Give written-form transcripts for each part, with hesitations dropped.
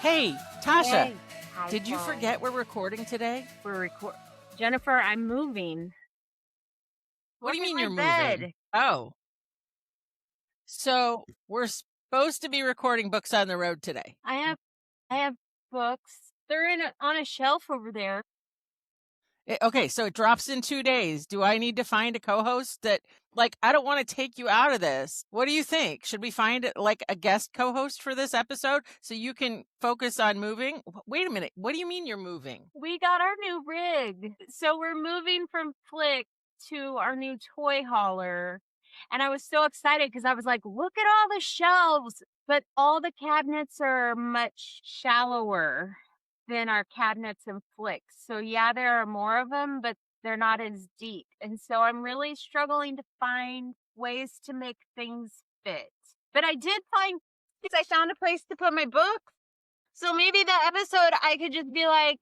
Hey, Tasha, Hey. Hi, did you Paul. forget we're recording today? Jennifer, I'm moving. What do you Look at mean my you're moving? bed. Oh, so we're supposed to be recording books on the road today. I have books. They're on a shelf over there. Okay, so it drops in 2 days. Do I need to find a co-host that, I don't want to take you out of this. What do you think? Should we find a guest co-host for this episode so you can focus on moving? Wait a minute. What do you mean you're moving? We got our new rig. So we're moving from Flick to our new toy hauler. And I was so excited because I was like, look at all the shelves. But all the cabinets are much shallower than our cabinets in Flick. So yeah, there are more of them, but they're not as deep. And so I'm really struggling to find ways to make things fit. But I found a place to put my book. So maybe that episode I could just be like,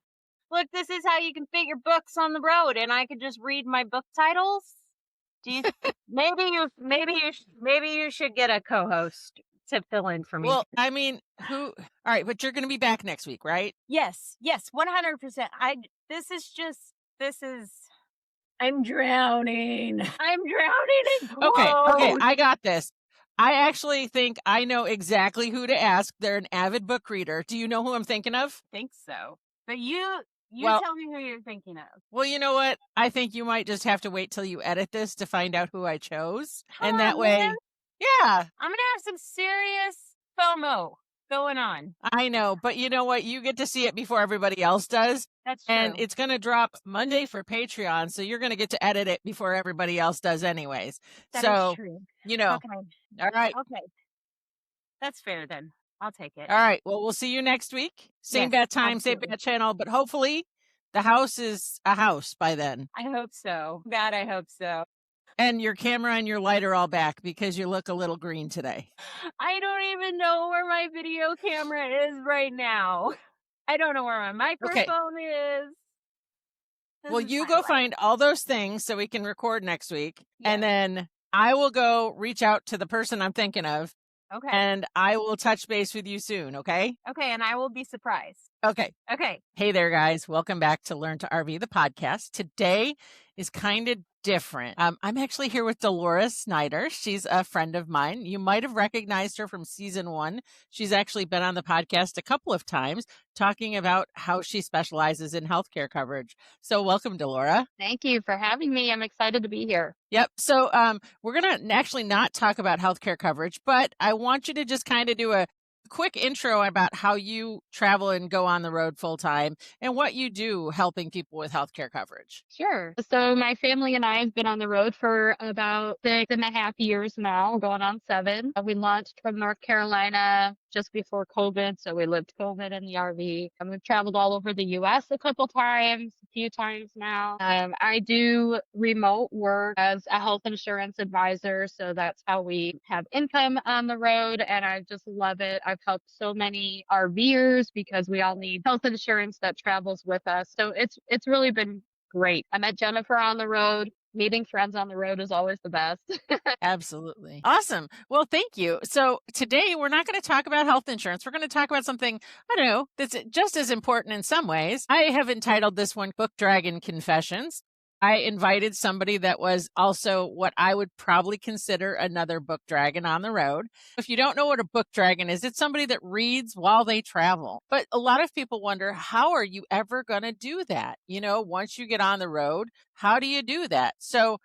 look, this is how you can fit your books on the road, and I could just read my book titles. Do you maybe you should get a co-host to fill in for me? Well, I mean, all right, but you're going to be back next week, right? Yes, 100%. I'm drowning. I'm drowning in quotes. Okay, I got this. I actually think I know exactly who to ask. They're an avid book reader. Do you know who I'm thinking of? Think so. But you Well- tell me who you're thinking of. Well, you know what? I think you might just have to wait till you edit this to find out who I chose. Come and that on, way, man. yeah, I'm gonna have some serious FOMO going on. I know. But you know what? You get to see it before everybody else does. That's true. And it's going to drop Monday for Patreon. So you're going to get to edit it before everybody else does anyways. That so, is true. you know, Okay. all right. Okay. That's fair then. I'll take it. All right. Well, we'll see you next week. Same Yes, bad time, absolutely. same bad channel. But hopefully the house is a house by then. I hope so. God, I hope so. And your camera and your light are all back because you look a little green today. I don't even know where my video camera is right now. I don't know where my microphone is. Well, This is you my go life. find all those things so we can record next week. Yes. And then I will go reach out to the person I'm thinking of. Okay. And I will touch base with you soon, okay? Okay, and I will be surprised. Okay. Okay. Hey there, guys. Welcome back to Learn to RV, the podcast. Today is kind of different. I'm actually here with Dealora Snyder. She's a friend of mine. You might have recognized her from season 1. She's actually been on the podcast a couple of times talking about how she specializes in healthcare coverage. So welcome, Dealora. Thank you for having me. I'm excited to be here. Yep. So we're going to actually not talk about healthcare coverage, but I want you to just kind of do a quick intro about how you travel and go on the road full time and what you do helping people with healthcare coverage. Sure. So my family and I have been on the road for about 6.5 years now, going on 7. We launched from North Carolina just before COVID, so we lived COVID in the RV. And we've traveled all over the U.S. a few times now. I do remote work as a health insurance advisor, so that's how we have income on the road, and I just love it. I've helped so many RVers because we all need health insurance that travels with us. So it's really been great. I met Jennifer on the road. Meeting friends on the road is always the best. Absolutely. Awesome. Well, thank you. So today we're not going to talk about health insurance. We're going to talk about something, I don't know, that's just as important in some ways. I have entitled this one Book Dragon Confessions. I invited somebody that was also what I would probably consider another book dragon on the road. If you don't know what a book dragon is, it's somebody that reads while they travel. But a lot of people wonder, how are you ever going to do that? You know, once you get on the road, how do you do that? So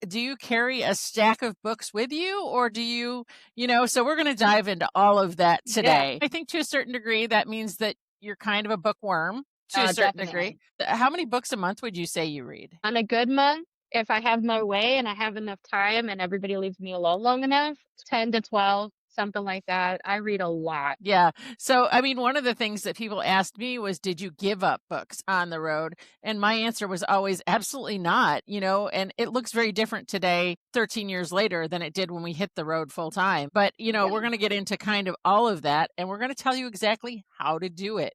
do you carry a stack of books with you, or do you, so we're going to dive into all of that today. I think to a certain degree, that means that you're kind of a bookworm. To a certain degree. How many books a month would you say you read? On a good month, if I have my way and I have enough time and everybody leaves me alone long enough, 10 to 12, something like that. I read a lot. Yeah. So, I mean, one of the things that people asked me was, did you give up books on the road? And my answer was always absolutely not, and it looks very different today, 13 years later, than it did when we hit the road full time. But, we're going to get into kind of all of that, and we're going to tell you exactly how to do it.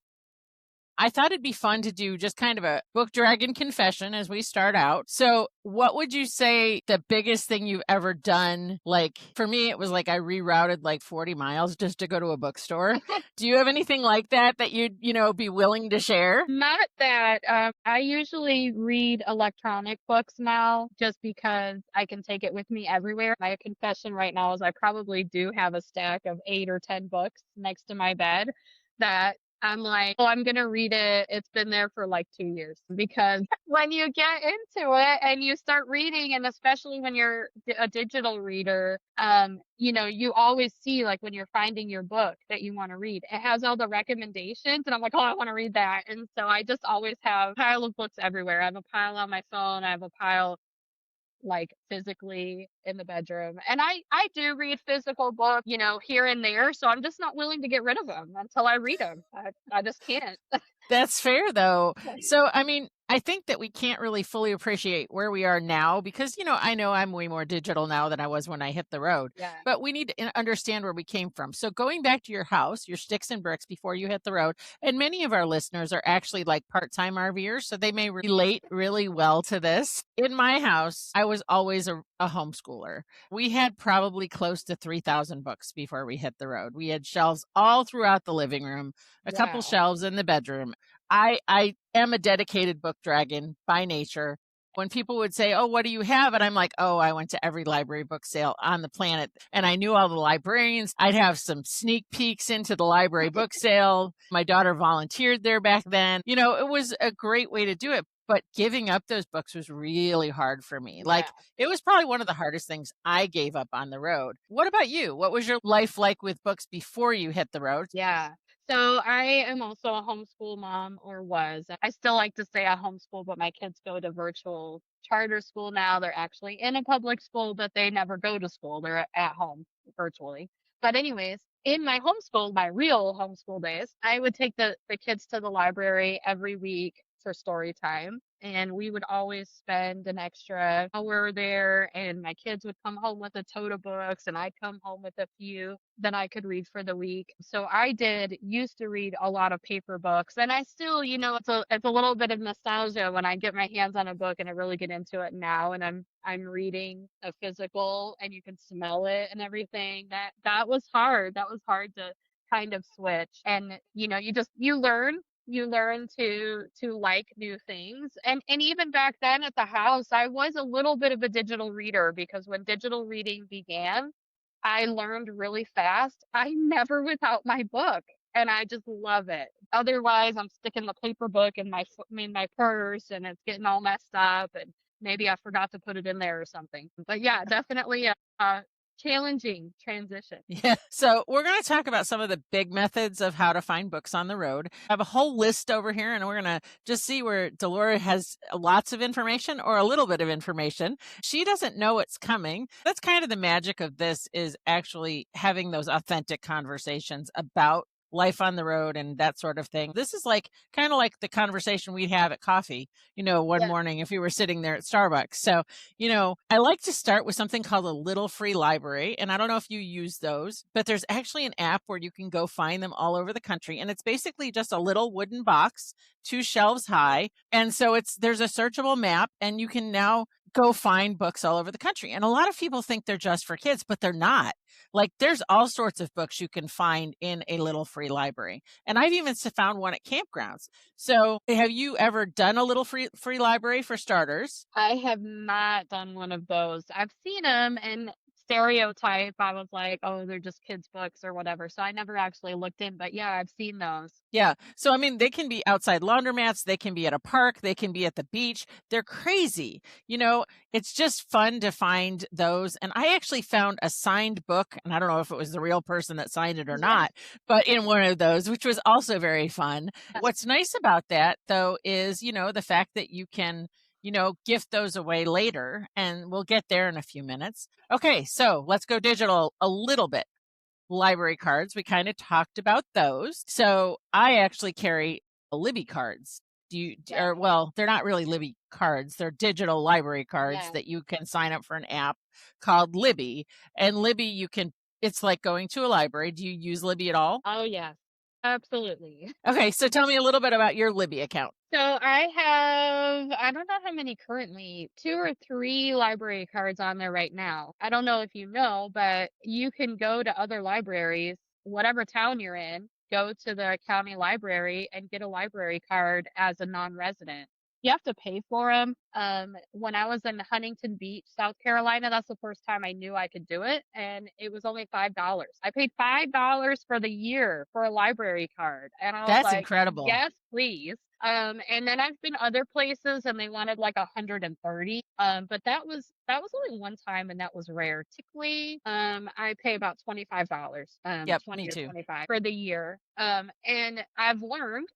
I thought it'd be fun to do just kind of a book dragon confession as we start out. So what would you say the biggest thing you've ever done? Like for me, it was like I rerouted like 40 miles just to go to a bookstore. Do you have anything like that you'd, be willing to share? Not that. I usually read electronic books now just because I can take it with me everywhere. My confession right now is I probably do have a stack of 8 or 10 books next to my bed that I'm like, oh, I'm going to read it. It's been there for like 2 years because when you get into it and you start reading, and especially when you're a digital reader, you always see like when you're finding your book that you want to read, it has all the recommendations and I'm like, oh, I want to read that. And so I just always have a pile of books everywhere. I have a pile on my phone. I have a pile like physically in the bedroom. And I do read physical books, here and there. So I'm just not willing to get rid of them until I read them. I just can't. That's fair, though. So, I mean, I think that we can't really fully appreciate where we are now because, I know I'm way more digital now than I was when I hit the road. Yeah. But we need to understand where we came from. So, going back to your house, your sticks and bricks before you hit the road, and many of our listeners are actually like part-time RVers, so they may relate really well to this. In my house, I was always a homeschooler. We had probably close to 3,000 books before we hit the road. We had shelves all throughout the living room, a couple Wow. shelves in the bedroom. I am a dedicated book dragon by nature. When people would say, oh, what do you have? And I'm like, oh, I went to every library book sale on the planet and I knew all the librarians. I'd have some sneak peeks into the library book sale. My daughter volunteered there back then. It was a great way to do it. But giving up those books was really hard for me. Like it was probably one of the hardest things I gave up on the road. What about you? What was your life like with books before you hit the road? Yeah. So I am also a homeschool mom, or was. I still like to say I homeschool, but my kids go to virtual charter school now. They're actually in a public school, but they never go to school. They're at home virtually. But anyways, in my homeschool, my real homeschool days, I would take the kids to the library every week for story time. And we would always spend an extra hour there. And my kids would come home with a tote of books, and I'd come home with a few that I could read for the week. So I used to read a lot of paper books. And I still, it's a little bit of nostalgia when I get my hands on a book and I really get into it now. And I'm reading a physical and you can smell it and everything. That was hard. That was hard to kind of switch. And you learn to like new things. And even back then at the house, I was a little bit of a digital reader because when digital reading began, I learned really fast. I never without my book, and I just love it. Otherwise, I'm sticking the paper book in my purse and it's getting all messed up, and maybe I forgot to put it in there or something. But yeah, definitely a challenging transition. Yeah. So we're going to talk about some of the big methods of how to find books on the road. I have a whole list over here, and we're going to just see where Dealora has lots of information or a little bit of information. She doesn't know what's coming. That's kind of the magic of this, is actually having those authentic conversations about life on the road and that sort of thing. This is kind of like the conversation we'd have at coffee, one morning if we were sitting there at Starbucks. So, I like to start with something called a little free library. And I don't know if you use those, but there's actually an app where you can go find them all over the country. And it's basically just a little wooden box, 2 shelves high. And so there's a searchable map, and you can now go find books all over the country. And a lot of people think they're just for kids, but they're not. Like there's all sorts of books you can find in a little free library. And I've even found one at campgrounds. So have you ever done a little free library for starters? I have not done one of those. I've seen them, and stereotype, I was like, oh, they're just kids' books or whatever. So I never actually looked in, but yeah, I've seen those. Yeah. So, I mean, they can be outside laundromats. They can be at a park. They can be at the beach. They're crazy. It's just fun to find those. And I actually found a signed book, and I don't know if it was the real person that signed it or not, but in one of those, which was also very fun. What's nice about that, though, is, the fact that you can gift those away later, and we'll get there in a few minutes. Okay, so let's go digital a little bit. Library cards, we kind of talked about those. So I actually carry Libby cards. Well, they're not really Libby cards. They're digital library cards that you can sign up for an app called Libby. And Libby, it's like going to a library. Do you use Libby at all? Oh, yeah. Absolutely. Okay, so tell me a little bit about your Libby account. So I don't know how many currently, 2 or 3 library cards on there right now. I don't know if you know, but you can go to other libraries, whatever town you're in, go to the county library and get a library card as a non-resident. You have to pay for them. When I was in Huntington Beach, South Carolina, that's the first time I knew I could do it, and it was only $5. I paid $5 for the year for a library card, and I was That's like, incredible. "Yes, please." And then I've been other places and they wanted like 130. But that was only one time and that was rare. Typically, I pay about $25, Yep, 20 me or too. 25 for the year. And I've learned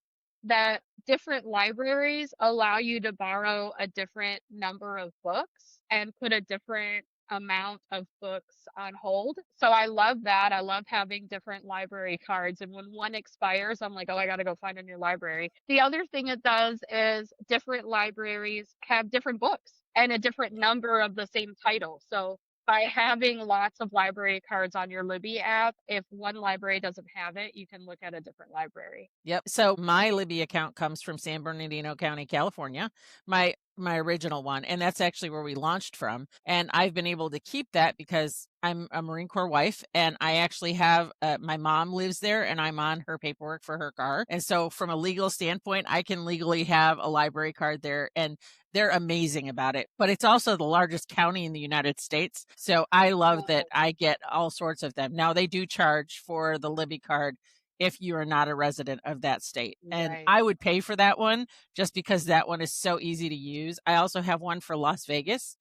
that different libraries allow you to borrow a different number of books and put a different amount of books on hold. So I love that. I love having different library cards. And when one expires, I'm like, oh, I got to go find a new library. The other thing it does is different libraries have different books and a different number of the same title. So by having lots of library cards on your Libby app, if one library doesn't have it, you can look at a different library. Yep. So my Libby account comes from San Bernardino County, California. My original one, and that's actually where we launched from. And I've been able to keep that because I'm a Marine Corps wife, and I actually have my mom lives there, and I'm on her paperwork for her car. And so, from a legal standpoint, I can legally have a library card there, and they're amazing about it. But it's also the largest county in the United States, so I love that Oh, I get all sorts of them. Now they do charge for the Libby card if you are not a resident of that state. And right. I would pay for that one just because that one is so easy to use. I also have one for Las Vegas,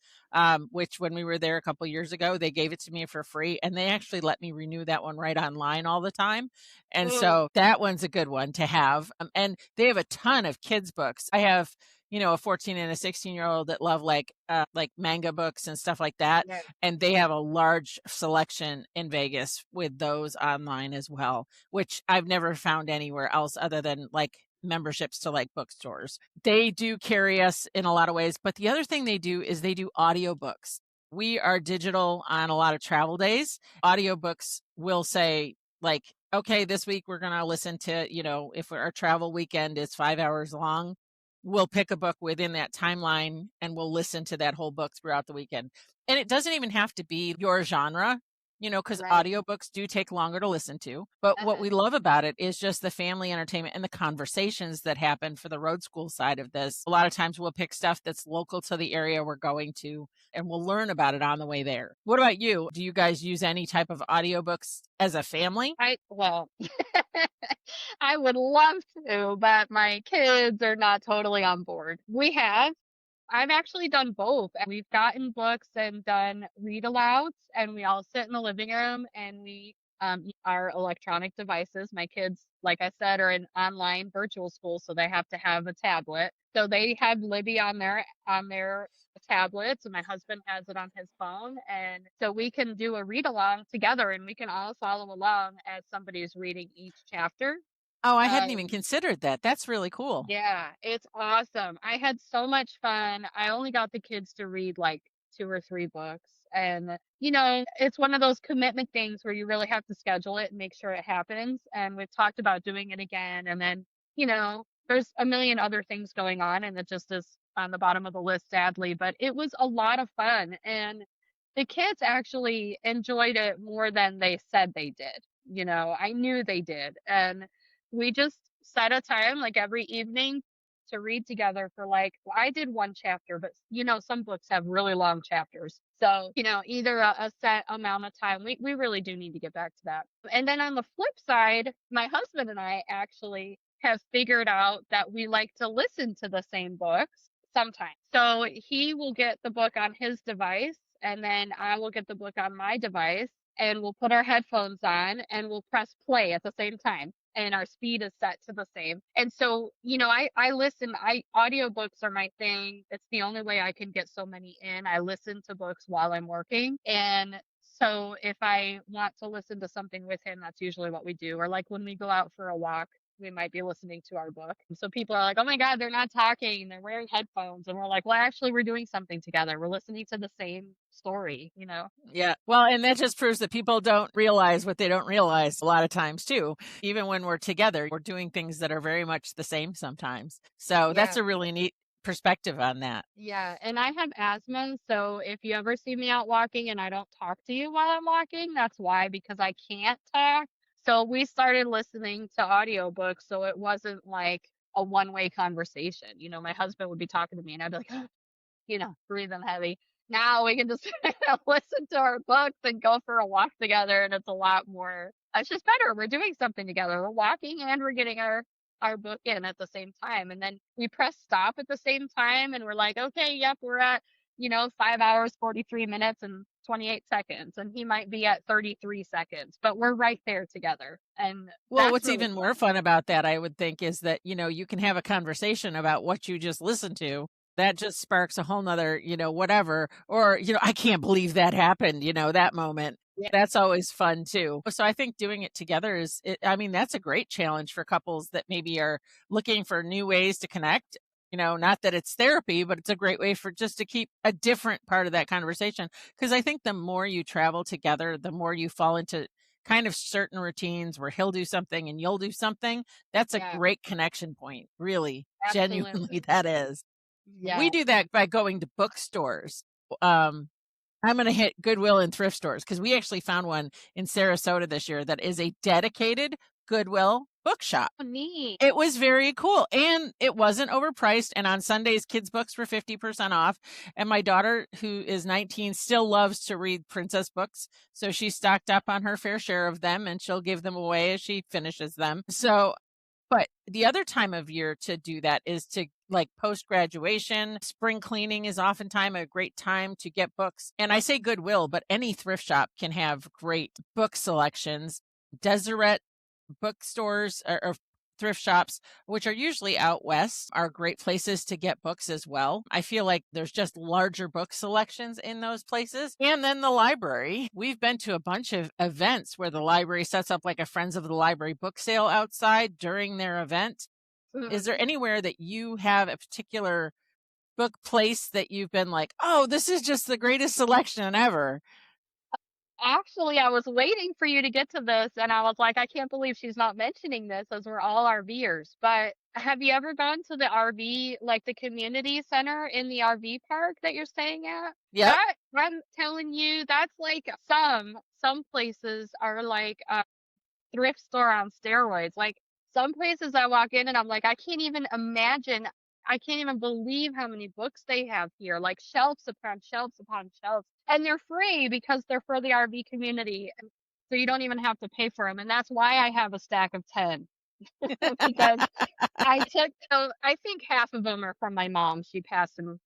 which when we were there a couple years ago, they gave it to me for free and they actually let me renew that one right online all the time. And Oh, so that one's a good one to have. And they have a ton of kids' books. I have a 14 and a 16-year-old that love like manga books and stuff like that, yeah. and they have a large selection in Vegas with those online as well, which I've never found anywhere else other than like memberships to like bookstores. They do carry us in a lot of ways, but the other thing they do is they do audiobooks. We are digital on a lot of travel days. Audiobooks will say like, okay, this week we're going to listen to, if our travel weekend is 5 hours long, we'll pick a book within that timeline and we'll listen to that whole book throughout the weekend. And it doesn't even have to be your genre, because Right. audiobooks do take longer to listen to. But what Uh-huh. we love about it is just the family entertainment and the conversations that happen for the road school side of this. A lot of times we'll pick stuff that's local to the area we're going to and we'll learn about it on the way there. What about you? Do you guys use any type of audiobooks as a family? Well, I would love to, but my kids are not totally on board. I've actually done both. We've gotten books and done read alouds, and we all sit in the living room and we use our electronic devices. My kids, like I said, are in online virtual school, so they have to have a tablet. So they have Libby on their tablets, and my husband has it on his phone, and so we can do a read along together, and we can all follow along as somebody's reading each chapter. Oh, I hadn't even Um, considered that. That's really cool. yeah, it's awesome. I had so much fun. I only got the kids to read like 2 or 3 books. And, it's one of those commitment things where you really have to schedule it and make sure it happens. And we've talked about doing it again. And then, there's a million other things going on, and it just is on the bottom of the list, sadly. But it was a lot of fun. And the kids actually enjoyed it more than they said they did. I knew they did. And we just set a time like every evening to read together for like, well, I did one chapter, but some books have really long chapters. So, either a set amount of time. We really do need to get back to that. And then on the flip side, my husband and I actually have figured out that we like to listen to the same books sometimes. So he will get the book on his device and then I will get the book on my device and we'll put our headphones on and we'll press play at the same time and our speed is set to the same. And so, I listen, audiobooks are my thing. It's the only way I can get so many in. I listen to books while I'm working. And so if I want to listen to something with him, that's usually what we do. Or like when we go out for a walk, we might be listening to our book. So people are like, oh my God, they're not talking. They're wearing headphones. And we're like, well, actually, we're doing something together. We're listening to the same story, you know? Yeah. Well, and that just proves that people don't realize what they don't realize a lot of times too. Even when we're together, we're doing things that are very much the same sometimes. So that's Yeah. a really neat perspective on that. Yeah. And I have asthma. So if you ever see me out walking and I don't talk to you while I'm walking, that's why, because I can't talk. So we started listening to audiobooks. So it wasn't like a one-way conversation. You know, my husband would be talking to me and I'd be like, you know, breathing heavy. Now we can just listen to our books and go for a walk together, and it's a lot more. It's just better. We're doing something together. We're walking and we're getting our book in at the same time, and then we press stop at the same time, and we're like, okay, yep, we're at 5 hours 43 minutes and 28 seconds, and he might be at 33 seconds, but we're right there together, and Well, that's what's really even more fun about that, I would think, is that, you can have a conversation about what you just listened to. That just sparks a whole nother, whatever. Or, I can't believe that happened, that moment. Yeah. That's always fun too. So I think doing it together that's a great challenge for couples that maybe are looking for new ways to connect. Not that it's therapy, but it's a great way for just to keep a different part of that conversation. Because I think the more you travel together, the more you fall into kind of certain routines where he'll do something and you'll do something. That's a Yeah, great connection point. Really, genuinely, absolutely. that is. Yeah. We do that by going to bookstores. I'm going to hit Goodwill and thrift stores because we actually found one in Sarasota this year that is a dedicated Goodwill bookshop. Oh, neat. It was very cool, and it wasn't overpriced, and on Sundays kids books were 50% off, and my daughter, who is 19, still loves to read princess books, so she stocked up on her fair share of them, and she'll give them away as she finishes them. So but the other time of year to do that is to like post graduation. Spring cleaning is oftentimes a great time to get books. And I say Goodwill, but any thrift shop can have great book selections. Deseret bookstores or thrift shops, which are usually out west, are great places to get books as well. I feel like there's just larger book selections in those places. And then the library. We've been to a bunch of events where the library sets up like a Friends of the Library book sale outside during their event. Is there anywhere that you have a particular book place that you've been like, oh, this is just the greatest selection ever? Actually, I was waiting for you to get to this, and I was like, I can't believe she's not mentioning this as we're all RVers. But have you ever gone to the RV, like the community center in the RV park that you're staying at? Yep. I'm telling you, that's like some places are like a thrift store on steroids. Like some places I walk in and I'm like, I can't even imagine. I can't even believe how many books they have here, like shelves upon shelves upon shelves. And they're free because they're for the RV community. And so you don't even have to pay for them. And that's why I have a stack of 10 because I think half of them are from my mom. She passed them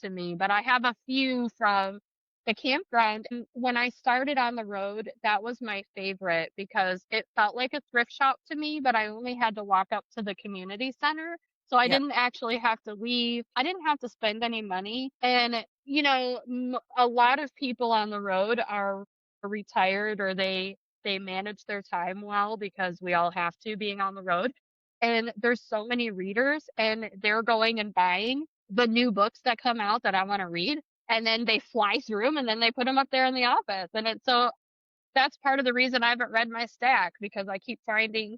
to me, but I have a few from the campground. And when I started on the road, that was my favorite because it felt like a thrift shop to me, but I only had to walk up to the community center. So I Yep. didn't actually have to leave. I didn't have to spend any money. And, a lot of people on the road are retired or they manage their time well because we all have to being on the road. And there's so many readers and they're going and buying the new books that come out that I want to read. And then they fly through them and then they put them up there in the office. And it's so that's part of the reason I haven't read my stack because I keep finding,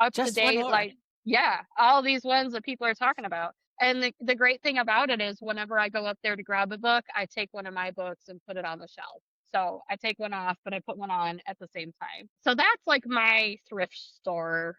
up to Just one date, more. like, yeah, all these ones that people are talking about. And the great thing about it is whenever I go up there to grab a book, I take one of my books and put it on the shelf. So I take one off, but I put one on at the same time. So that's like my thrift store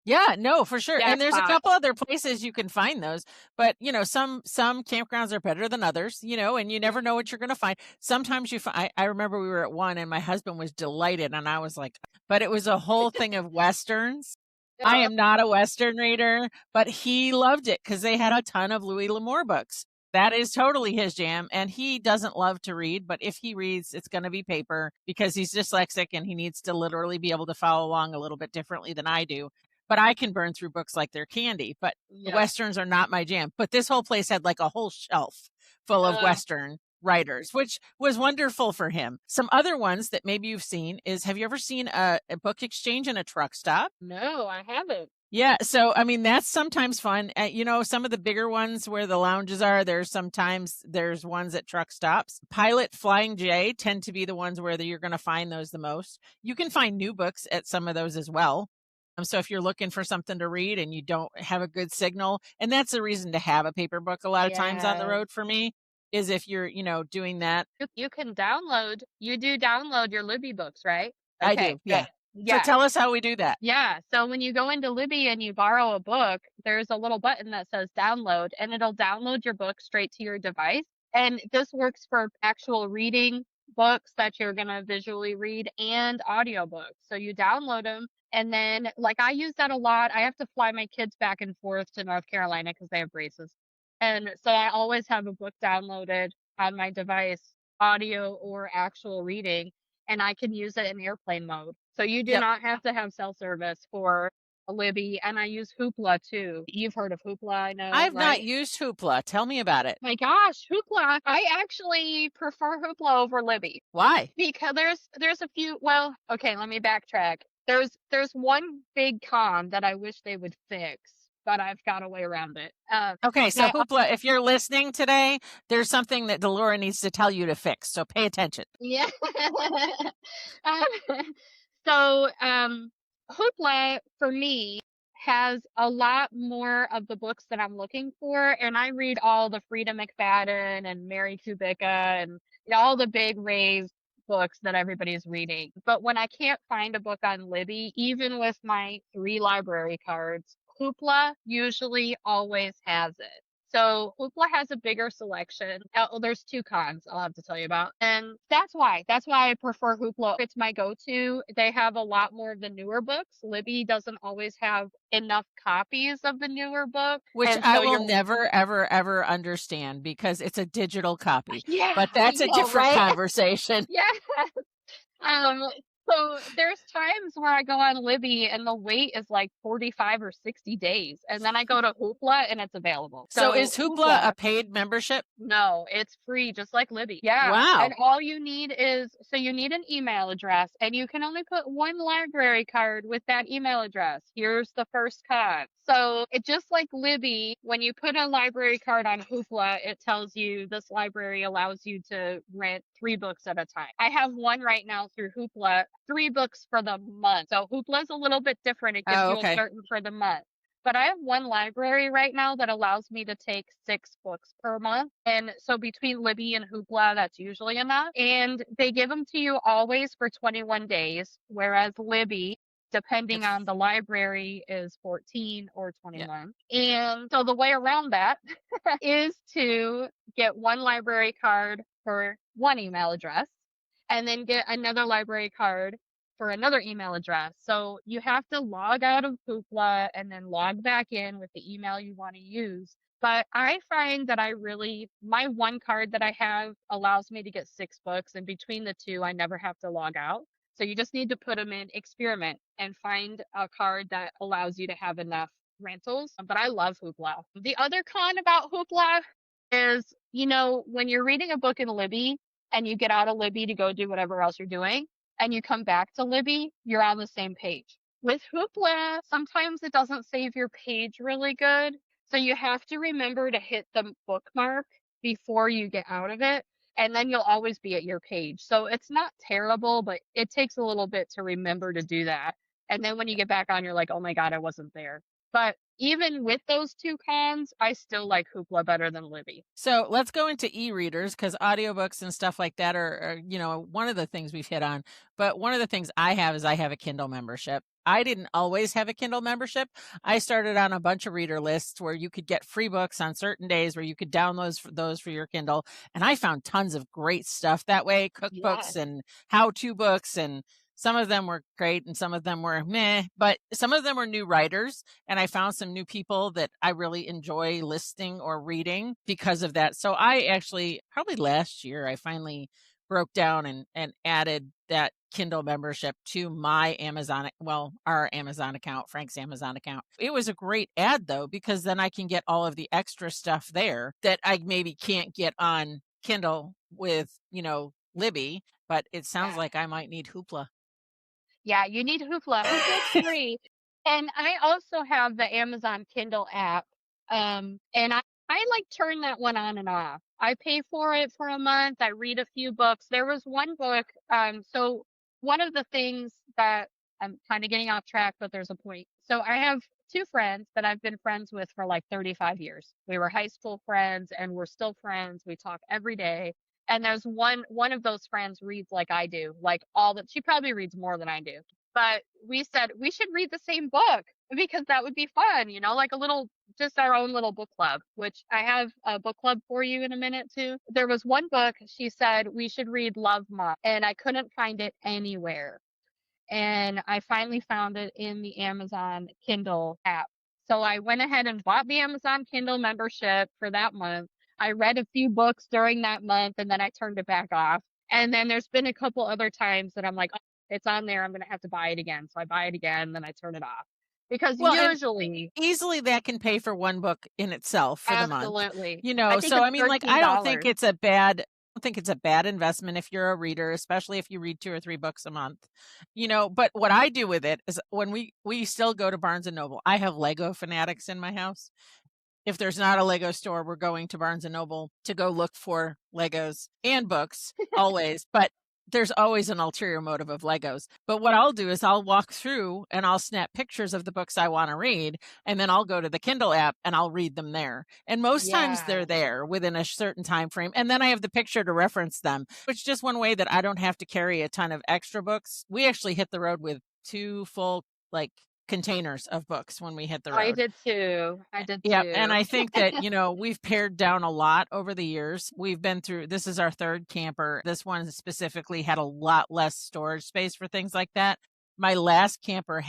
Yeah, no, for sure. And there's a jackpot. couple other places you can find those, but some campgrounds are better than others, and you never know what you're going to find. Sometimes you find, I remember we were at one and my husband was delighted and I was like, but it was a whole thing of Westerns. I am not a Western reader, but he loved it because they had a ton of Louis L'Amour books. That is totally his jam. And he doesn't love to read, but if he reads, it's going to be paper because he's dyslexic and he needs to literally be able to follow along a little bit differently than I do. But I can burn through books like they're candy, but the Yeah. Westerns are not my jam. But this whole place had like a whole shelf full of Uh, Western writers, which was wonderful for him. Some other ones that maybe you've seen is, have you ever seen a book exchange in a truck stop? No, I haven't. Yeah. So, I mean, that's sometimes fun. Some of the bigger ones where the lounges are, there's ones at truck stops. Pilot, Flying J tend to be the ones where you're going to find those the most. You can find new books at some of those as well. So if you're looking for something to read and you don't have a good signal, and that's the reason to have a paper book a lot of times on the road for me, is if you're, doing that. You can download your Libby books, right? I do. Yeah. Good. Yeah. So tell us how we do that. Yeah. So when you go into Libby and you borrow a book, there's a little button that says download, and it'll download your book straight to your device. And this works for actual reading books that you're going to visually read and audiobooks. So you download them. And then, like, I use that a lot. I have to fly my kids back and forth to North Carolina because they have braces. And so I always have a book downloaded on my device, audio or actual reading, and I can use it in airplane mode. So you do Yep. not have to have cell service for a Libby. And I use Hoopla too. You've heard of Hoopla, I know. I've not right? used Hoopla. Tell me about it. My gosh, Hoopla. I actually prefer Hoopla over Libby Why? because there's a few. Well, okay, let me backtrack. There's one big con that I wish they would fix, but I've got a way around it. Okay, so I- Hoopla, if you're listening today, there's something that Dealora needs to tell you to fix. So pay attention. Yeah. So Hoopla for me has a lot more of the books that I'm looking for, and I read all the Frida McFadden and Mary Kubica and all the big raised books that everybody's reading. But when I can't find a book on Libby, even with my 3 library cards, Hoopla usually always has it. So Hoopla has a bigger selection. There's 2 cons I'll have to tell you about. And that's why I prefer Hoopla. It's my go-to. They have a lot more of the newer books. Libby doesn't always have enough copies of the newer book. Which and I so will you're- never, ever, ever understand because it's a digital copy. Yeah, But that's I a know, different right? conversation. Yeah. So there's times where I go on Libby and the wait is like 45 or 60 days. And then I go to Hoopla and it's available. So is Hoopla a paid membership? No, it's free, just like Libby. Yeah. Wow. And all you need you need an email address, and you can only put 1 library card with that email address. Here's the first con. So it just like Libby, when you put a library card on Hoopla, it tells you this library allows you to rent 3 books at a time. I have one right now through Hoopla, 3 books for the month. So Hoopla's a little bit different. It gives you okay. a certain for the month. But I have one library right now that allows me to take 6 books per month. And so between Libby and Hoopla, that's usually enough. And they give them to you always for 21 days, whereas Libby, depending on the library, is 14 or 21. And so the way around that is to get 1 library card for 1 email address and then get another library card for another email address. So you have to log out of Hoopla and then log back in with the email you want to use. But I find that my 1 card that I have allows me to get 6 books, and between the 2, I never have to log out. So you just need to put them in, experiment, and find a card that allows you to have enough rentals. But I love Hoopla. The other con about Hoopla is, when you're reading a book in Libby and you get out of Libby to go do whatever else you're doing, and you come back to Libby, you're on the same page. With Hoopla, sometimes it doesn't save your page really good. So you have to remember to hit the bookmark before you get out of it, and then you'll always be at your page. So it's not terrible, but it takes a little bit to remember to do that. And then when you get back on, you're like, oh my God, I wasn't there. But even with those 2 cons, I still like Hoopla better than Libby. So let's go into e-readers, because audiobooks and stuff like that are, one of the things we've hit on. But one of the things I have is I have a Kindle membership. I didn't always have a Kindle membership. I started on a bunch of reader lists where you could get free books on certain days where you could download those for your Kindle. And I found tons of great stuff that way, cookbooks and how-to books, and some of them were great and some of them were meh, but some of them were new writers. And I found some new people that I really enjoy listening or reading because of that. So I actually, probably last year, I finally broke down and added that Kindle membership to my our Amazon account, Frank's Amazon account. It was a great ad though, because then I can get all of the extra stuff there that I maybe can't get on Kindle with, Libby, but it sounds Yeah. like I might need Hoopla. Yeah, you need Hoopla. Hoopla's free. And I also have the Amazon Kindle app. And I like turn that one on and off. I pay for it for a month. I read a few books. There was one book. So one of the things that I'm kind of getting off track, but there's a point. So I have two friends that I've been friends with for like 35 years. We were high school friends and we're still friends. We talk every day. And there's one of those friends reads like I do, like all that. She probably reads more than I do. But we said we should read the same book because that would be fun, like a little, just our own little book club, which I have a book club for you in a minute too. There was one book she said we should read, Love Month, and I couldn't find it anywhere. And I finally found it in the Amazon Kindle app. So I went ahead and bought the Amazon Kindle membership for that month. I read a few books during that month and then I turned it back off. And then there's been a couple other times that I'm like, oh, it's on there. I'm going to have to buy it again. So I buy it again, then I turn it off. Because Well, and usually, easily that can pay for one book in itself for the month. absolutely. I think So it's I mean, like, I don't think $13. it's a bad investment if you're a reader, especially if you read 2 or 3 books a month. But what I do with it is when we still go to Barnes and Noble. I have Lego fanatics in my house. If there's not a Lego store, we're going to Barnes and Noble to go look for Legos and books always. But there's always an ulterior motive of Legos. But what I'll do is I'll walk through and I'll snap pictures of the books I want to read. And then I'll go to the Kindle app and I'll read them there. And most times they're Yeah. there within a certain time frame. And then I have the picture to reference them, which is just one way that I don't have to carry a ton of extra books. We actually hit the road with 2 full, containers of books when we hit the road. I did too. I did Yeah, too. and I think that, we've pared down a lot over the years. We've been through, this is our 3rd camper. This one specifically had a lot less storage space for things like that. My last camper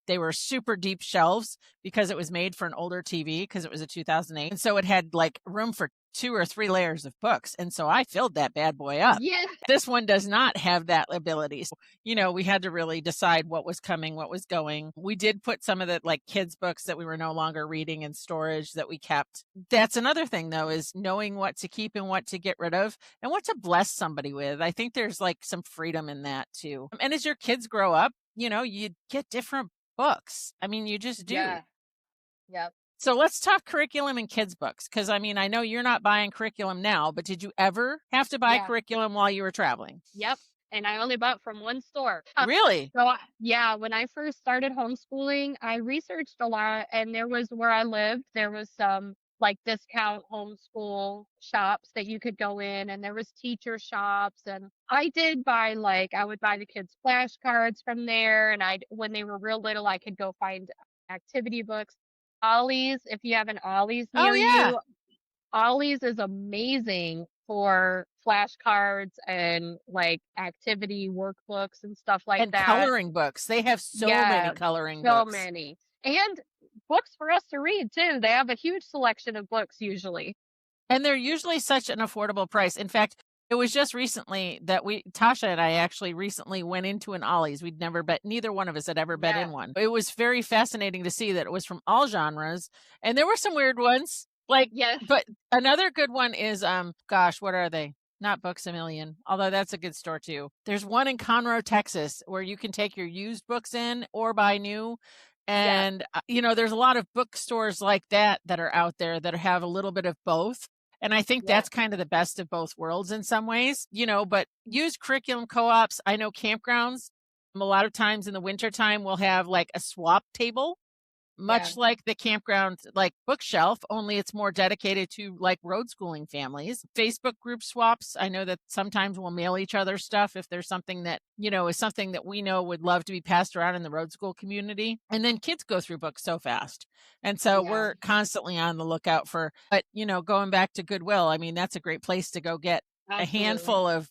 they were super deep shelves because it was made for an older TV because it was a 2008. And so it had room for 2 or 3 layers of books. And so I filled that bad boy up. Yeah. This one does not have that ability. So, we had to really decide what was coming, what was going. We did put some of the kids books that we were no longer reading in storage that we kept. That's another thing though, is knowing what to keep and what to get rid of and what to bless somebody with. I think there's some freedom in that too. And as your kids grow up, you get different books. I mean, you just do. Yeah. Yep. So let's talk curriculum and kids books. Because I know you're not buying curriculum now, but did you ever have to buy Yeah. curriculum while you were traveling? Yep. And I only bought from one store. Really? So yeah, when I first started homeschooling, I researched a lot, and there was where I lived, there was some discount homeschool shops that you could go in, and there was teacher shops, and I did buy I would buy the kids flashcards from there, and when they were real little, I could go find activity books. Ollie's, if you have an Ollie's Oh, near yeah. you, Ollie's is amazing for flashcards and activity workbooks and stuff like And that. coloring books. They have so many coloring So books. many. And books for us to read too. They have a huge selection of books usually. And they're usually such an affordable price. In fact, it was just recently that Tasha and I actually recently went into an Ollie's. Neither one of us had ever been in one. It was very fascinating to see that it was from all genres. And there were some weird ones. Yes. But another good one is, what are they? Not Books A Million, although that's a good store too. There's one in Conroe, Texas, where you can take your used books in or buy new. And, there's a lot of bookstores like that are out there that have a little bit of both. And I think that's kind of the best of both worlds in some ways, but used curriculum co-ops. I know campgrounds, a lot of times in the wintertime, we'll have a swap table. Much like the campground, bookshelf, only it's more dedicated to road schooling families. Facebook group swaps. I know that sometimes we'll mail each other stuff if there's something that, is something that we know would love to be passed around in the road school community. And then kids go through books so fast. And so we're constantly on the lookout but, going back to Goodwill, that's a great place to go get a handful of,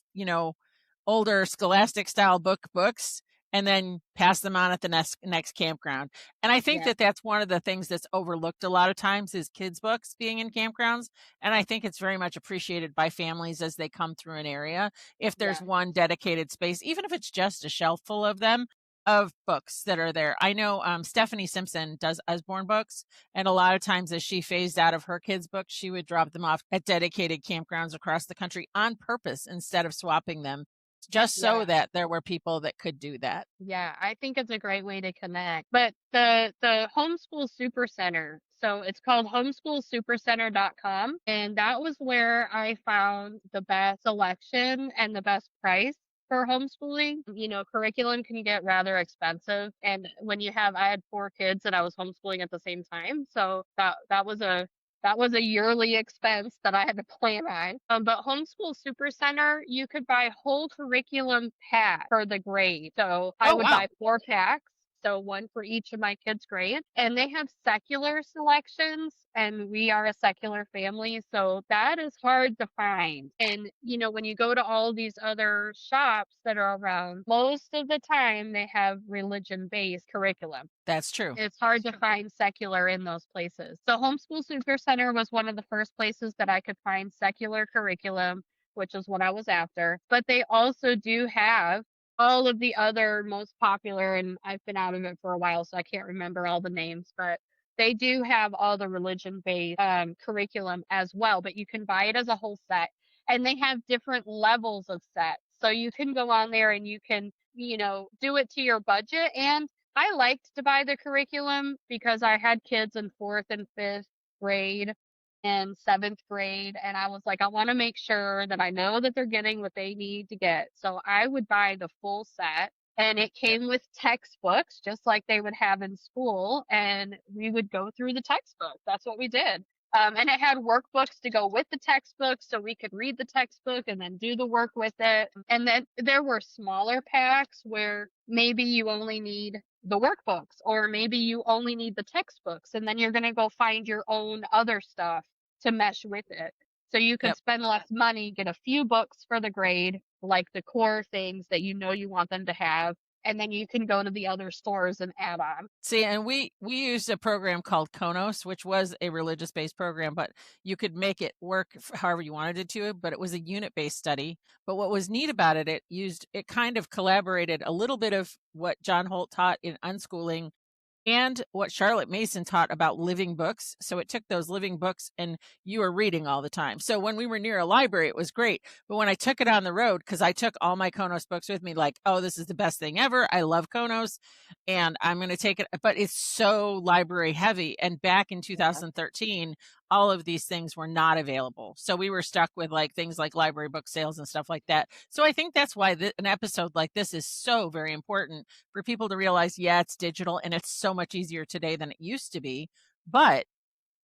older Scholastic style books. And then pass them on at the next campground. And I think that that's one of the things that's overlooked a lot of times is kids' books being in campgrounds. And I think it's very much appreciated by families as they come through an area. If there's one dedicated space, even if it's just a shelf full of them, of books that are there. I know Stephanie Simpson does Usborne books, and a lot of times as she phased out of her kids' books, she would drop them off at dedicated campgrounds across the country on purpose instead of swapping them, just so that there were people that could do that. Yeah, I think it's a great way to connect. But the Homeschool Super Center, so it's called homeschoolsupercenter.com, and that was where I found the best selection and the best price for homeschooling. You know, curriculum can get rather expensive, and when I had 4 kids and I was homeschooling at the same time, so that was a yearly expense that I had to plan on. But Homeschool Supercenter, you could buy whole curriculum pack for the grade. So I would buy 4 packs, so 1 for each of my kids' grades. And they have secular selections, and we are a secular family, so that is hard to find. And, you know, when you go to all these other shops that are around, most of the time they have religion-based curriculum. That's true. It's hard to find secular in those places. So Homeschool Super Center was one of the first places that I could find secular curriculum, which is what I was after. But they also do have all of the other most popular, and I've been out of it for a while, so I can't remember all the names, but they do have all the religion-based curriculum as well, but you can buy it as a whole set. And they have different levels of sets. So you can go on there and you can, you know, do it to your budget. And I liked to buy the curriculum because I had kids in 4th and 5th grade and 7th grade. And I was like, I want to make sure that I know that they're getting what they need to get. So I would buy the full set. And it came with textbooks, just like they would have in school. And we would go through the textbook. That's what we did. And it had workbooks to go with the textbook, so we could read the textbook and then do the work with it. And then there were smaller packs where maybe you only need the workbooks, or maybe you only need the textbooks, and then you're going to go find your own other stuff to mesh with it. So you could spend less money, get a few books for the grade, like the core things that you know you want them to have, and then you can go to the other stores and add on. See, and we used a program called Konos, which was a religious-based program, but you could make it work however you wanted it to, but it was a unit-based study. But what was neat about it, it kind of collaborated a little bit of what John Holt taught in unschooling and what Charlotte Mason taught about living books. So it took those living books and you were reading all the time. So when we were near a library, it was great. But when I took it on the road, because I took all my Konos books with me, like, oh, this is the best thing ever. I love Konos and I'm going to take it. But it's so library heavy. And back in 2013, all of these things were not available. So we were stuck with like things like library book sales and stuff like that. So I think that's why an episode like this is so very important for people to realize, yeah, it's digital and it's so much easier today than it used to be, but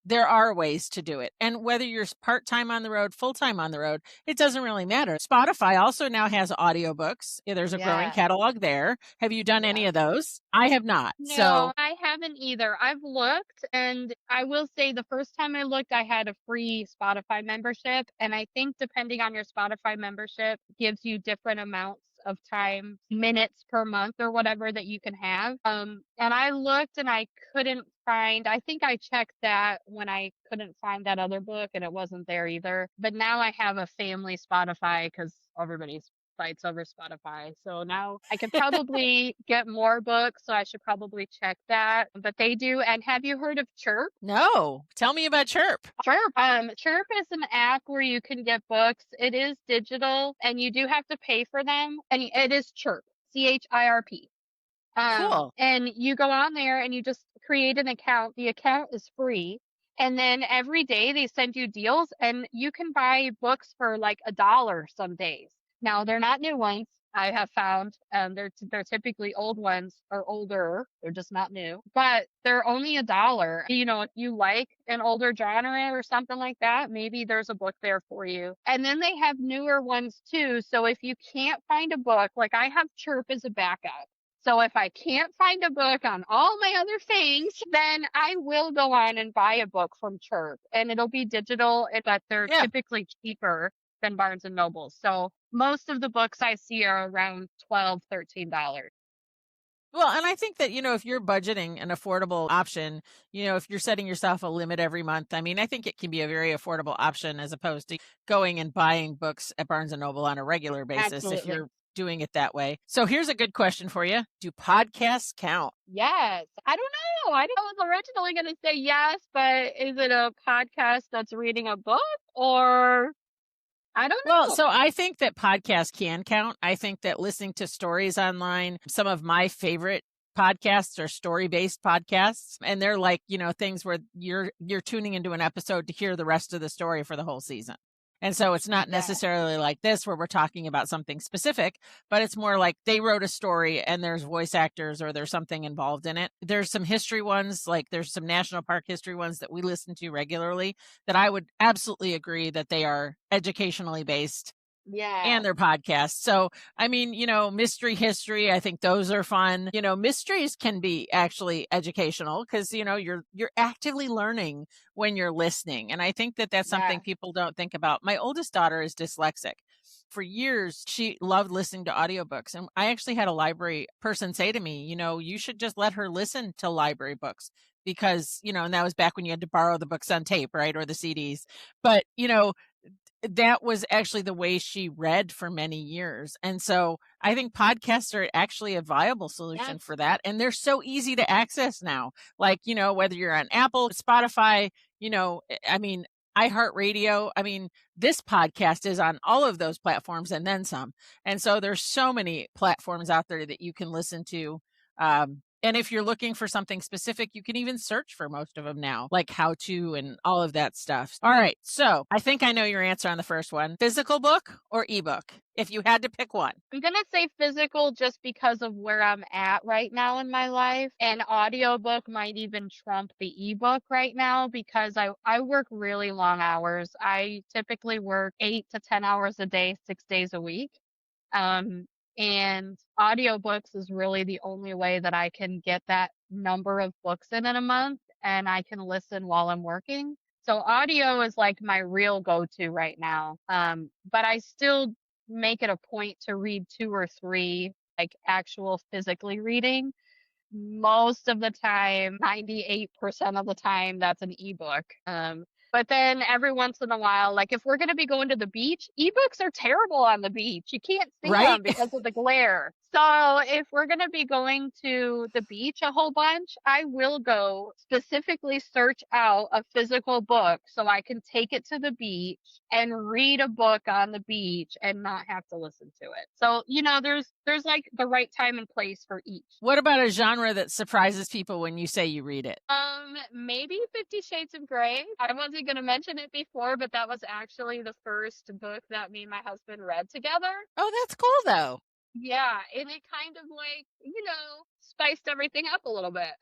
there are ways to do it. And whether you're part-time on the road, full-time on the road, it doesn't really matter. Spotify also now has audiobooks. There's a growing catalog there. Have you done any of those? I have not. No, so I haven't either. I've looked, and I will say the first time I looked, I had a free Spotify membership. And I think depending on your Spotify membership, gives you different amounts of time, minutes per month or whatever that you can have. And I looked and I couldn't find, I think I checked that when I couldn't find that other book and it wasn't there either. But now I have a family Spotify because everybody's fights over Spotify. So now I could probably get more books. So I should probably check that. But they do. And have you heard of Chirp? No. Tell me about Chirp. Chirp. Chirp is an app where you can get books. It is digital and you do have to pay for them. And it is Chirp, CHIRP. Cool. And you go on there and you just create an account. The account is free. And then every day they send you deals and you can buy books for like $1 some days. Now they're not new ones. I have found they're typically old ones or older. They're just not new, but they're only $1. You know, if you like an older genre or something like that, maybe there's a book there for you. And then they have newer ones too. So if you can't find a book, like I have Chirp as a backup. So if I can't find a book on all my other things, then I will go on and buy a book from Chirp, and it'll be digital, but they're typically cheaper than Barnes and Noble. So most of the books I see are around $12, $13. Well, and I think that, if you're budgeting an affordable option, if you're setting yourself a limit every month, I mean, I think it can be a very affordable option as opposed to going and buying books at Barnes and Noble on a regular basis. Absolutely. If you're doing it that way. So here's a good question for you. Do podcasts count? Yes. I don't know. I was originally going to say yes, but is it a podcast that's reading a book, or I don't know. Well, so I think that podcasts can count. I think that listening to stories online, some of my favorite podcasts are story-based podcasts, and they're like, things where you're tuning into an episode to hear the rest of the story for the whole season. And so it's not necessarily like this where we're talking about something specific, but it's more like they wrote a story and there's voice actors or there's something involved in it. There's some history ones, like there's some national park history ones that we listen to regularly that I would absolutely agree that they are educationally based. Yeah. And their podcasts. So, I mean, mystery history, I think those are fun. Mysteries can be actually educational because, you're actively learning when you're listening. And I think that that's something people don't think about. My oldest daughter is dyslexic. For years, she loved listening to audiobooks. And I actually had a library person say to me, you should just let her listen to library books because, and that was back when you had to borrow the books on tape, right? Or the CDs. But, that was actually the way she read for many years. And so I think podcasts are actually a viable solution for that. And they're so easy to access now. Like, whether you're on Apple, Spotify, iHeartRadio. I mean, this podcast is on all of those platforms and then some. And so there's so many platforms out there that you can listen to. And if you're looking for something specific, you can even search for most of them now, like how to and all of that stuff. All right. So I think I know your answer on the first one. Physical book or ebook, if you had to pick one? I'm going to say physical just because of where I'm at right now in my life. And audiobook might even trump the ebook right now because I work really long hours. I typically work 8 to 10 hours a day, 6 days a week. And audiobooks is really the only way that I can get that number of books in a month, and I can listen while I'm working. So audio is like my real go-to right now. But I still make it a point to read 2 or 3 like actual physically reading. Most of the time, 98% of the time, that's an ebook. But then every once in a while, like if we're going to be going to the beach, ebooks are terrible on the beach. You can't see them because of the glare. So if we're going to be going to the beach a whole bunch, I will go specifically search out a physical book so I can take it to the beach and read a book on the beach and not have to listen to it. So, there's like the right time and place for each. What about a genre that surprises people when you say you read it? Maybe 50 Shades of Grey. I wasn't going to mention it before, but that was actually the first book that me and my husband read together. Oh, that's cool though. Yeah, and it kind of like, spiced everything up a little bit.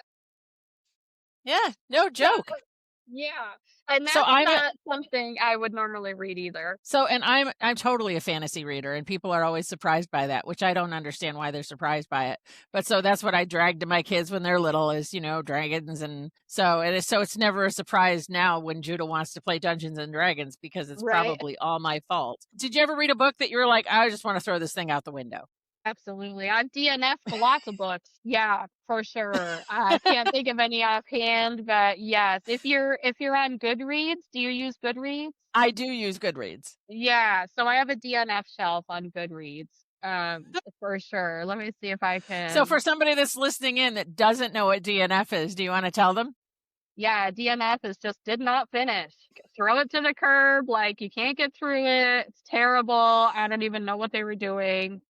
Yeah, no joke. So, yeah. And that's not something I would normally read either. So, and I'm totally a fantasy reader, and people are always surprised by that, which I don't understand why they're surprised by it. But so that's what I drag to my kids when they're little is, dragons. And so it's never a surprise now when Judah wants to play Dungeons and Dragons because it's probably all my fault. Did you ever read a book that you were like, I just want to throw this thing out the window? Absolutely. I've DNF'd for lots of books. Yeah, for sure. I can't think of any offhand, but yes. If you're on Goodreads, do you use Goodreads? I do use Goodreads. Yeah, so I have a DNF shelf on Goodreads. For sure. Let me see if I can. So for somebody that's listening in that doesn't know what DNF is, do you want to tell them? Yeah, DNF is just did not finish. Throw it to the curb, like you can't get through it. It's terrible. I don't even know what they were doing.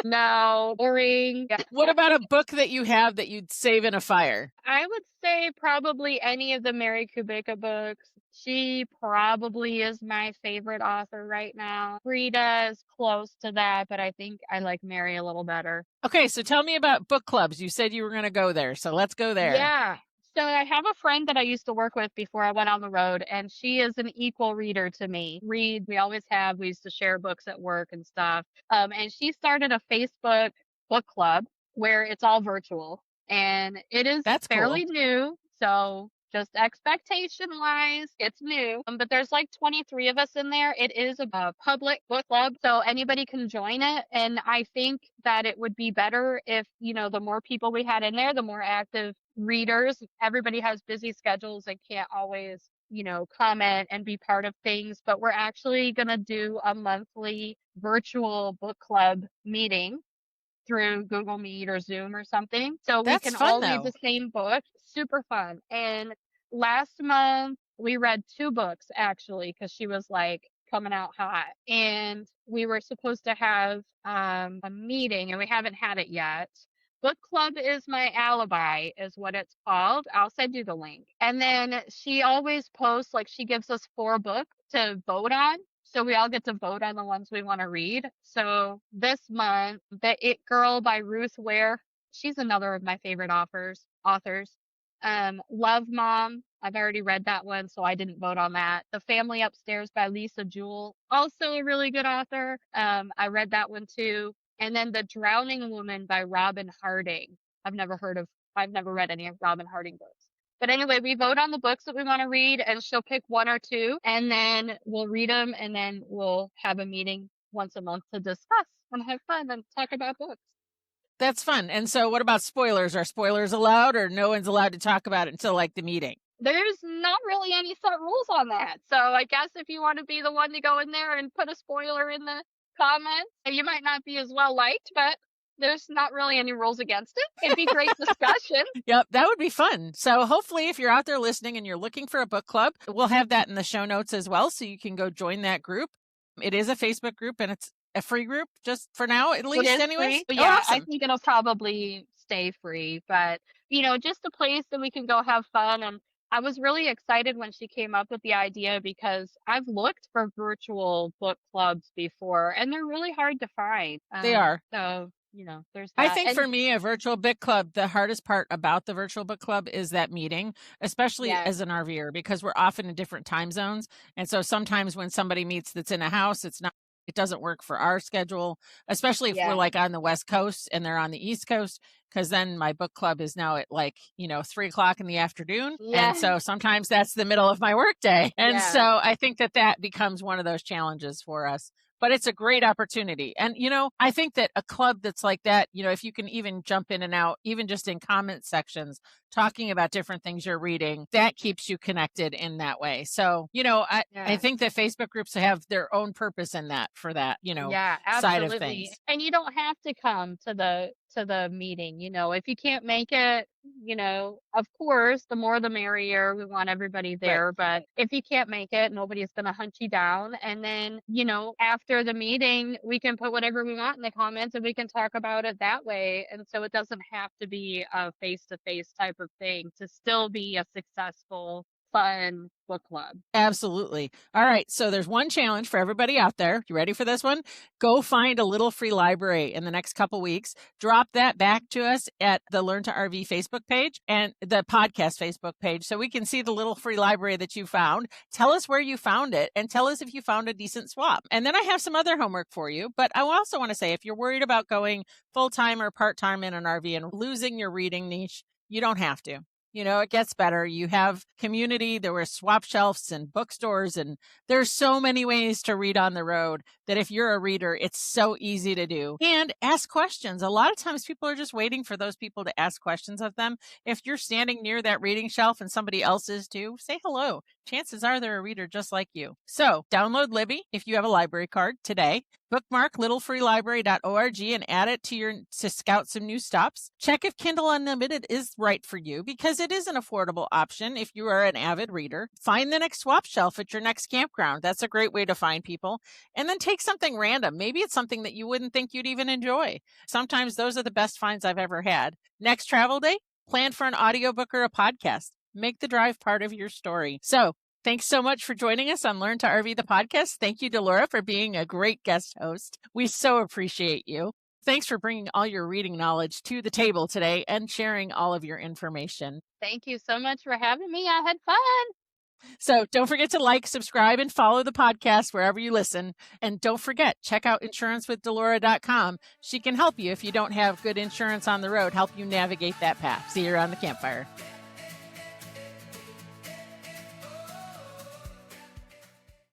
No, boring. Yeah. What about a book that you have that you'd save in a fire? I would say probably any of the Mary Kubica books. She probably is my favorite author right now. Frida is close to that, but I think I like Mary a little better. Okay, so tell me about book clubs. You said you were going to go there, so let's go there. Yeah. So I have a friend that I used to work with before I went on the road, and she is an equal reader to me. We always have. We used to share books at work and stuff. And she started a Facebook book club where it's all virtual, and it is fairly new. So just expectation wise, it's new. But there's like 23 of us in there. It is a public book club, so anybody can join it. And I think that it would be better if, the more people we had in there, the more active readers. Everybody has busy schedules and can't always comment and be part of things. But we're actually going to do a monthly virtual book club meeting through Google Meet or Zoom or something. So we That's can fun, all read though. the same book. Super fun. And last month we read 2 books actually, because she was like coming out hot. And we were supposed to have a meeting and we haven't had it yet. Book club is my alibi is what it's called. I'll send you the link. And then she always posts, like, she gives us 4 books to vote on. So we all get to vote on the ones we want to read. So this month, The It Girl by Ruth Ware. She's another of my favorite authors. Love Mom. I've already read that one, so I didn't vote on that. The Family Upstairs by Lisa Jewell. Also a really good author. I read that one too. And then The Drowning Woman by Robin Harding. I've never read any of Robin Harding books. But anyway, we vote on the books that we want to read, and she'll pick 1 or 2, and then we'll read them, and then we'll have a meeting once a month to discuss and have fun and talk about books. That's fun. And so what about spoilers? Are spoilers allowed, or no one's allowed to talk about it until like the meeting? There's not really any set rules on that. So I guess if you want to be the one to go in there and put a spoiler in the comments, you might not be as well liked, but there's not really any rules against it. It'd be great discussion. Yep, that would be fun. So hopefully if you're out there listening and you're looking for a book club, we'll have that in the show notes as well, so you can go join that group. It is a Facebook group and it's a free group just for now, at least anyways. Yeah, awesome. I think it'll probably stay free, but just a place that we can go have fun. And I was really excited when she came up with the idea, because I've looked for virtual book clubs before and they're really hard to find. They are. So, there's that. I think for me, a virtual book club, the hardest part about the virtual book club is that meeting, especially as an RVer, because we're often in different time zones. And so sometimes when somebody meets that's in a house, it doesn't work for our schedule, especially if we're like on the West Coast and they're on the East Coast, because then my book club is now at 3:00 in the afternoon. And so sometimes that's the middle of my workday. And so I think that becomes one of those challenges for us. But it's a great opportunity. And, I think that a club that's like that, if you can even jump in and out, even just in comment sections, talking about different things you're reading, that keeps you connected in that way. So, I think that Facebook groups have their own purpose in that, for that, side of things. And you don't have to come to the meeting, if you can't make it, of course, the more the merrier. We want everybody there. Right. But if you can't make it, nobody's going to hunt you down. And then, after the meeting, we can put whatever we want in the comments and we can talk about it that way. And so it doesn't have to be a face-to-face type of thing to still be a successful, fun book club. Absolutely. All right. So there's one challenge for everybody out there. You ready for this one? Go find a little free library in the next couple weeks. Drop that back to us at the Learn to RV Facebook page and the podcast Facebook page, so we can see the little free library that you found. Tell us where you found it and tell us if you found a decent swap. And then I have some other homework for you. But I also want to say, if you're worried about going full-time or part-time in an RV and losing your reading niche, you don't have to. It gets better. You have community. There were swap shelves and bookstores, and there's so many ways to read on the road that if you're a reader, it's so easy to do. And ask questions. A lot of times people are just waiting for those people to ask questions of them. If you're standing near that reading shelf and somebody else is too, say hello. Chances are they're a reader just like you. So download Libby if you have a library card today. Bookmark littlefreelibrary.org and add it to scout some new stops. Check if Kindle Unlimited is right for you, because it is an affordable option if you are an avid reader. Find the next swap shelf at your next campground. That's a great way to find people. And then take something random. Maybe it's something that you wouldn't think you'd even enjoy. Sometimes those are the best finds I've ever had. Next travel day, plan for an audiobook or a podcast. Make the drive part of your story. So thanks so much for joining us on Learn to RV, the podcast. Thank you, Dealora, for being a great guest host. We so appreciate you. Thanks for bringing all your reading knowledge to the table today and sharing all of your information. Thank you so much for having me. I had fun. So don't forget to like, subscribe, and follow the podcast wherever you listen. And don't forget, check out insurancewithdelora.com. She can help you if you don't have good insurance on the road, help you navigate that path. See you around the campfire.